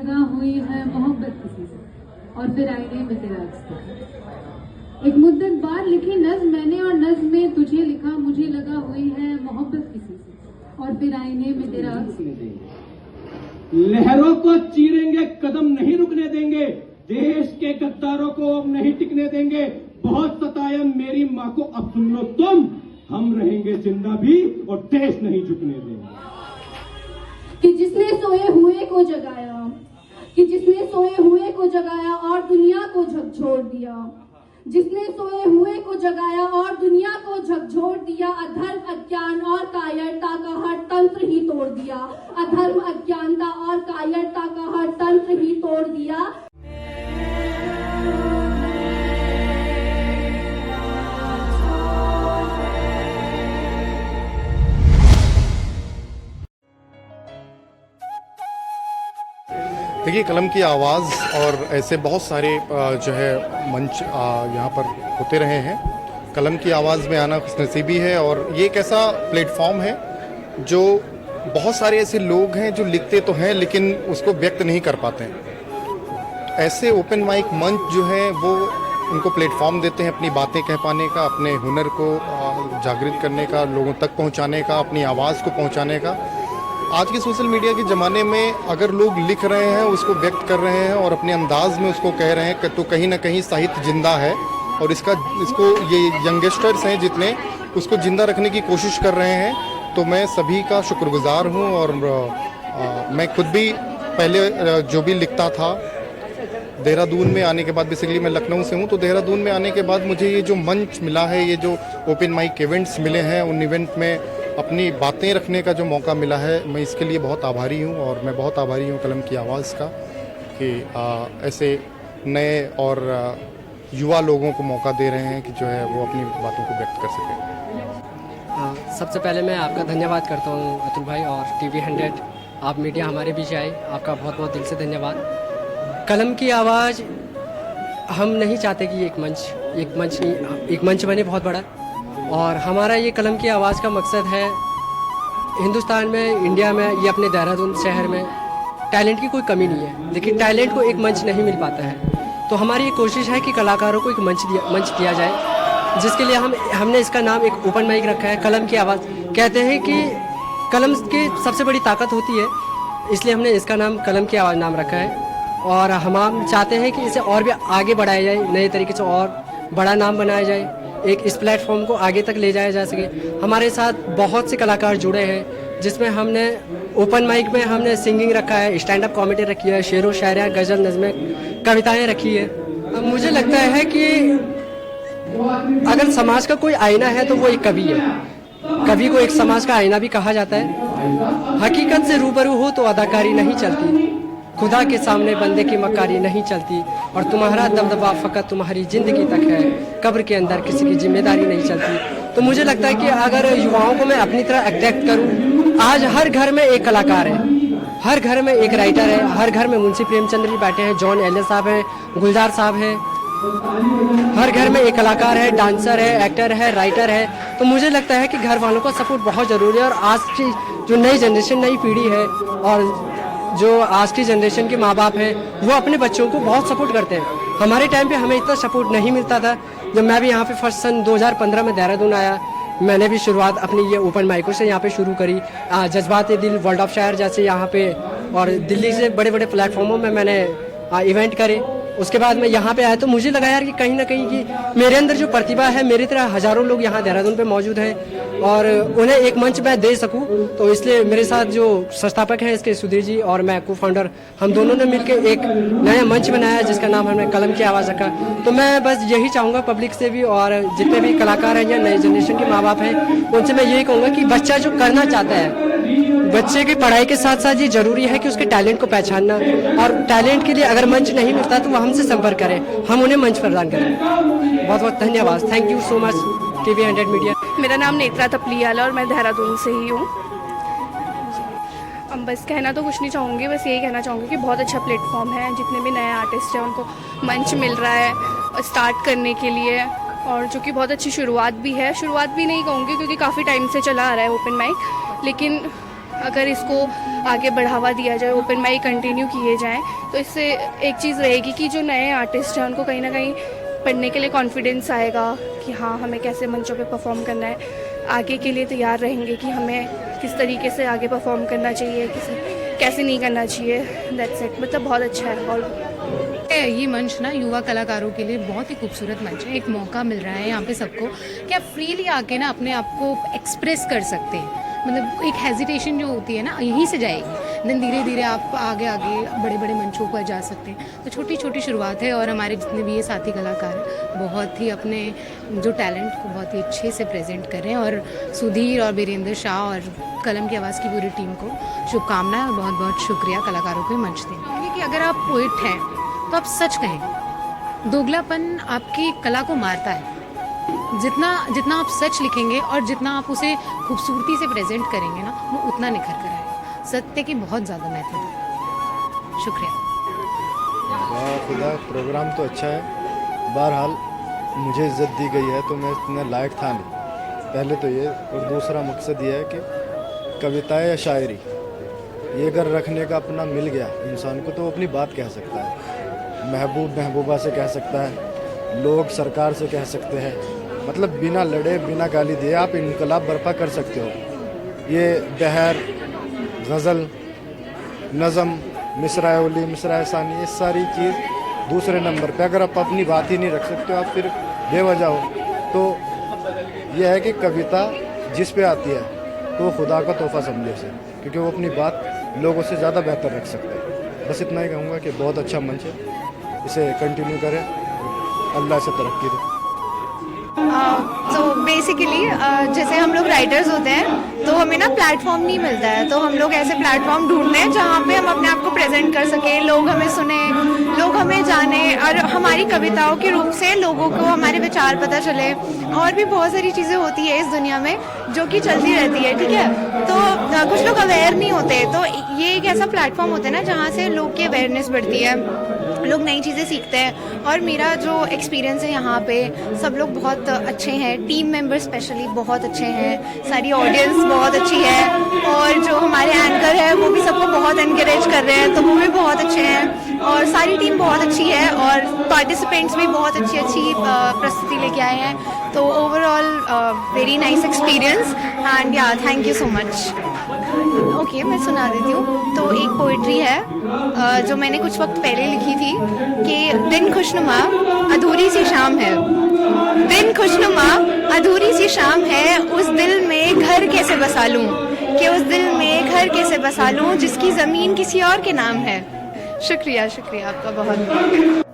लगा हुई है मोहब्बत किसी से, और फिर आईने में तेरा अक्स दिखा। एक मुद्दत बाद लिखी नज्म मैंने, और नज्म में तुझे लिखा, मुझे लगा हुई है मोहब्बत किसी से, और फिर आईने में तेरा अक्स दिखा। लहरों को चीरेंगे, कदम नहीं रुकने देंगे, देश के गद्दारों को अब नहीं टिकने देंगे। बहुत सताया मेरी माँ को, अब सुन लो तुम, हम रहेंगे जिंदा भी और देश नहीं झुकने देंगे। कि जिसने सोए हुए को जगाया, कि जिसने सोए हुए को जगाया और दुनिया को झकझोर दिया, जिसने सोए हुए को जगाया और दुनिया को झकझोर दिया। अधर्म, अज्ञान और कायरता का हर तंत्र ही तोड़ दिया, अधर्म, अज्ञानता और कायरता का हर तंत्र ही तोड़ दिया। देखिए, कलम की आवाज़ और ऐसे बहुत सारे जो है मंच यहाँ पर होते रहे हैं। कलम की आवाज़ में आना खुशनसीबी है, और ये एक ऐसा प्लेटफॉर्म है जो बहुत सारे ऐसे लोग हैं जो लिखते तो हैं लेकिन उसको व्यक्त नहीं कर पाते हैं। ऐसे ओपन माइक मंच जो है वो उनको प्लेटफॉर्म देते हैं अपनी बातें कह पाने का, अपने हुनर को जागृत करने का, लोगों तक पहुँचाने का, अपनी आवाज़ को पहुँचाने का। आज के सोशल मीडिया के ज़माने में अगर लोग लिख रहे हैं, उसको व्यक्त कर रहे हैं और अपने अंदाज में उसको कह रहे हैं, तो कहीं ना कहीं साहित्य जिंदा है, और इसको ये यंगस्टर्स हैं जितने, उसको जिंदा रखने की कोशिश कर रहे हैं। तो मैं सभी का शुक्रगुजार हूँ। और मैं खुद भी पहले जो भी लिखता था, देहरादून में आने के बाद, बेसिकली मैं लखनऊ से हूँ, तो देहरादून में आने के बाद मुझे ये जो मंच मिला है, ये जो ओपन माइक इवेंट्स मिले हैं, उन इवेंट में अपनी बातें रखने का जो मौका मिला है, मैं इसके लिए बहुत आभारी हूँ। और मैं बहुत आभारी हूँ कलम की आवाज़ का कि ऐसे नए और युवा लोगों को मौका दे रहे हैं कि जो है वो अपनी बातों को व्यक्त कर सकें। सबसे पहले मैं आपका धन्यवाद करता हूँ अतुल भाई, और TV 100 आप मीडिया हमारे बीच आए, आपका बहुत बहुत दिल से धन्यवाद। कलम की आवाज़, हम नहीं चाहते कि एक मंच बने बहुत बड़ा, और हमारा ये कलम की आवाज़ का मकसद है हिंदुस्तान में, इंडिया में, ये अपने देहरादून शहर में टैलेंट की कोई कमी नहीं है, लेकिन टैलेंट को एक मंच नहीं मिल पाता है। तो हमारी ये कोशिश है कि कलाकारों को एक मंच दिया जाए, जिसके लिए हमने इसका नाम एक ओपन माइक रखा है, कलम की आवाज़। कहते हैं कि कलम की सबसे बड़ी ताकत होती है, इसलिए हमने इसका नाम कलम की आवाज़ नाम रखा है। और हम चाहते हैं कि इसे और भी आगे बढ़ाया जाए, नए तरीके से और बड़ा नाम बनाया जाए, एक इस प्लेटफॉर्म को आगे तक ले जाया जा सके। हमारे साथ बहुत से कलाकार जुड़े हैं, जिसमें हमने ओपन माइक में हमने सिंगिंग रखा है, स्टैंड अप कॉमेडी रखी है, शेरो शायरिया, गज़ल, नज़में, कविताएं रखी है। अब मुझे लगता है कि अगर समाज का कोई आईना है तो वो एक कवि है। कवि को एक समाज का आईना भी कहा जाता है। हकीकत से रूबरू हो तो अदाकारी नहीं चलती, खुदा के सामने बंदे की मक्कारी नहीं चलती, और तुम्हारा दबदबा फ़कत तुम्हारी ज़िंदगी तक है, कब्र के अंदर किसी की जिम्मेदारी नहीं चलती। तो मुझे लगता है कि अगर युवाओं को मैं अपनी तरह अट्रैक्ट करूं, आज हर घर में एक कलाकार है, हर घर में एक राइटर है, हर घर में मुंशी प्रेमचंद्र जी बैठे हैं, जॉन एलियट साहब हैं, गुलजार साहब हैं, हर घर में एक कलाकार है, डांसर है, एक्टर है, राइटर है। तो मुझे लगता है कि घर वालों का सपोर्ट बहुत ज़रूरी है। और आज की जो नई जनरेशन, नई पीढ़ी है, और जो आज की जनरेशन के माँ बाप हैं, वो अपने बच्चों को बहुत सपोर्ट करते हैं। हमारे टाइम पे हमें इतना सपोर्ट नहीं मिलता था। जब मैं भी यहाँ पे फर्स्ट सन 2015 में देहरादून आया, मैंने भी शुरुआत अपनी ये ओपन माइकों से यहाँ पे शुरू करी। जज्बात दिल, वर्ल्ड ऑफ शायर जैसे यहाँ पे, और दिल्ली से बड़े बड़े प्लेटफॉर्मों में मैंने इवेंट करे। उसके बाद मैं यहाँ पे आया तो मुझे लगा यार कि कहीं ना कहीं कि मेरे अंदर जो प्रतिभा है, मेरी तरह हज़ारों लोग यहाँ देहरादून पे मौजूद हैं, और उन्हें एक मंच मैं दे सकूँ। तो इसलिए मेरे साथ जो संस्थापक हैं इसके, सुधीर जी और मैं को फाउंडर, हम दोनों ने मिलकर एक नया मंच बनाया जिसका नाम हमने कलम की आवाज़ रखा। तो मैं बस यही चाहूँगा पब्लिक से भी, और जितने भी कलाकार हैं या नई जनरेशन के माँ बाप हैं, उनसे मैं यही कहूँगा कि बच्चा जो करना चाहता है, बच्चे की पढ़ाई के साथ साथ ये जरूरी है कि उसके टैलेंट को पहचानना, और टैलेंट के लिए अगर मंच नहीं मिलता तो वो हमसे संपर्क करें, हम उन्हें मंच प्रदान करें। बहुत बहुत धन्यवाद। Thank you so much TV 100 media. मेरा नाम नेत्रा तपलियाला और मैं देहरादून से ही हूँ। बस कहना तो कुछ नहीं चाहूँगी, बस यही कहना चाहूँगी कि बहुत अच्छा प्लेटफॉर्म है। जितने भी नए आर्टिस्ट हैं उनको मंच मिल रहा है स्टार्ट करने के लिए, और जो कि बहुत अच्छी शुरुआत भी है। शुरुआत भी नहीं कहूँगी क्योंकि काफ़ी टाइम से चला आ रहा है ओपन माइक, लेकिन अगर इसको आगे बढ़ावा दिया जाए, ओपन माइक कंटिन्यू किए जाएँ, तो इससे एक चीज़ रहेगी कि जो नए आर्टिस्ट हैं उनको कहीं ना कहीं पढ़ने के लिए कॉन्फिडेंस आएगा कि हाँ हमें कैसे मंचों पे परफॉर्म करना है, आगे के लिए तैयार रहेंगे कि हमें किस तरीके से आगे परफॉर्म करना चाहिए, कैसे नहीं करना चाहिए। That's it. मतलब बहुत अच्छा है। और ये मंच ना युवा कलाकारों के लिए बहुत ही खूबसूरत मंच है। एक मौका मिल रहा है यहाँ पे सबको कि आप फ्रीली आके ना अपने आप को एक्सप्रेस कर सकते हैं। मतलब एक हेजिटेशन जो होती है ना यहीं से जाएगी, देन धीरे धीरे आप आगे आगे बड़े बड़े मंचों पर जा सकते हैं। तो छोटी छोटी शुरुआत है और हमारे जितने भी ये साथी कलाकार हैं बहुत ही अपने जो टैलेंट को बहुत ही अच्छे से प्रेजेंट कर रहे हैं। और सुधीर और वीरेंद्र शाह और कलम की आवाज़ की पूरी टीम को शुभकामनाएं और बहुत बहुत शुक्रिया कलाकारों को मंच देने कि अगर आप पोइट हैं तो आप सच कहें। दोगलापन आपकी कला को मारता है। जितना आप सच लिखेंगे और जितना आप उसे खूबसूरती से प्रेजेंट करेंगे ना वो उतना निखर कर आएगा। सत्य की बहुत ज़्यादा महत्व है। शुक्रिया। वाह खुदा, प्रोग्राम तो अच्छा है। बहरहाल मुझे इज्जत दी गई है तो मैं इतने लायक था नहीं, पहले तो ये। और दूसरा मकसद ये है कि कविताएं या शायरी ये अगर रखने का अपना मिल गया इंसान को तो वो अपनी बात कह सकता है। महबूब महबूबा से कह सकता है, लोग सरकार से कह सकते हैं। मतलब बिना लड़े बिना गाली दिए आप इनकलाब बर्पा कर सकते हो। ये बहर, गज़ल, नज़म, मिसरा उली, मिसरा सानी, ये सारी चीज़ दूसरे नंबर पे। अगर आप अपनी बात ही नहीं रख सकते हो, आप फिर बेवजह हो। तो यह है कि कविता जिस पे आती है तो वो खुदा का तोहफा समझे उसे, क्योंकि वो अपनी बात लोगों से ज़्यादा बेहतर रख सकते हैं। बस इतना ही कहूँगा कि बहुत अच्छा मंच है, इसे कंटिन्यू करें, अल्लाह से तरक्की दे। तो बेसिकली जैसे हम लोग राइटर्स होते हैं तो हमें ना प्लेटफॉर्म नहीं मिलता है, तो हम लोग ऐसे प्लेटफॉर्म ढूंढते हैं जहाँ पे हम अपने आप को प्रेजेंट कर सकें, लोग हमें सुने, लोग हमें जाने और हमारी कविताओं के रूप से लोगों को हमारे विचार पता चले। और भी बहुत सारी चीज़ें होती है इस दुनिया में जो कि चलती रहती है, ठीक है। तो कुछ लोग अवेयर नहीं होते, तो ये एक ऐसा प्लेटफॉर्म होता है ना जहाँ से लोग की अवेयरनेस बढ़ती है, लोग नई चीज़ें सीखते हैं। और मेरा जो एक्सपीरियंस है यहाँ पे, सब लोग बहुत अच्छे हैं, टीम मेंबर स्पेशली बहुत अच्छे हैं, सारी ऑडियंस बहुत अच्छी है और जो हमारे एंकर है वो भी सबको बहुत एनकरेज कर रहे हैं, तो वो भी बहुत अच्छे हैं और सारी टीम बहुत अच्छी है और पार्टिसिपेंट्स भी बहुत अच्छी प्रस्तुति लेके आए हैं। तो overall very nice experience and yeah thank you so much. Okay, मैं सुना देती हूँ। तो एक पोइट्री है जो मैंने कुछ वक्त पहले लिखी थी कि दिन खुशनुमा अधूरी सी शाम है, दिन खुशनुमा अधूरी सी शाम है, उस दिल में घर कैसे बसा लूं, कि उस दिल में घर कैसे बसा लूं जिसकी ज़मीन किसी और के नाम है। शुक्रिया, शुक्रिया आपका बहुत।